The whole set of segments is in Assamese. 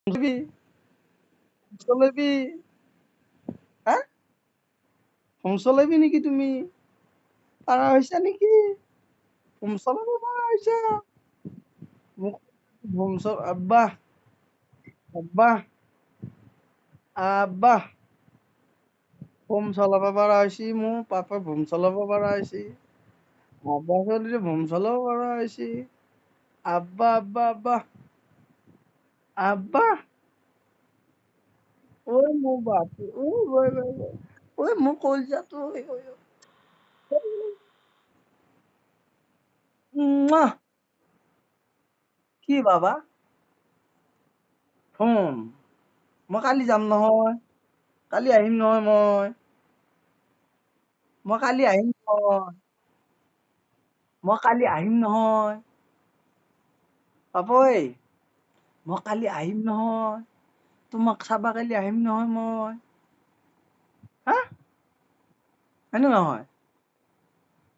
চলাবি চলাবি হ্যাঁ হোম চলাবি নেকি তুমি পাৰা হৈছা নেকি হোম চলাব পাৰা হৈছা মোক হোম চল আব্বা আব্বা আব্বা হোম চলাব পাৰা হৈছি মোৰ পাপাই হোম চলাব পাৰা হৈছি আব্বা চলিলে হোম চলাব পাৰা হৈছি আব্বা আব্বা আব্বা আব্বা ঐ মোৰ বাপু ঐ মোৰ কলজাটো ঐ ঐ ঐ। মুৱা! কি বাবা হোম মই কালি যাম নহয় কালি আহিম নহয় মই কালি আহিম নহয় মই কালি আহিম নহয় পাপৈ মই কালি আহিম নহয় তোমাক চাবা কালি আহিম নহয় মই হা হয়নে নহয়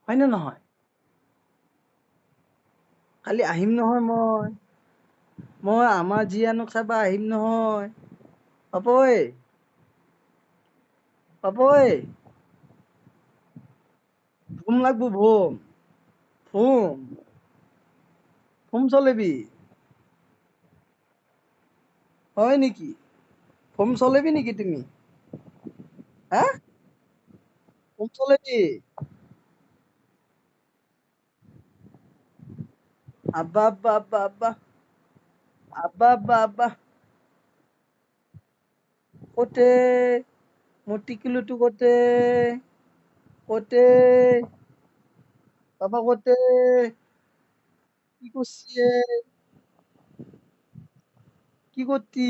হয়নে নহয় কালি আহিম নহয় মই আমাৰ জীয়ানক চাবা আহিম নহয় পাপৈ পাপৈ ভোম লাগবো ভোম ভোম চলাবি হয় নেকি ভোম চলাবি নেকি তুমি হা ভোম চলাবি আব্বা আব্বা আব্বা আব্বা আব্বা আব্বা আব্বা কতে মোৰ টিকিলুটো কতে কতে বাবা কতে কি কৰছে কি কৰতি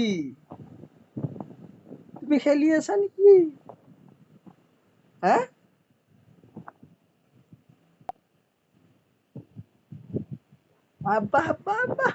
তুমি খেলি আছা নেকি হ্যাঁ আব্বা আব্বা আব্বা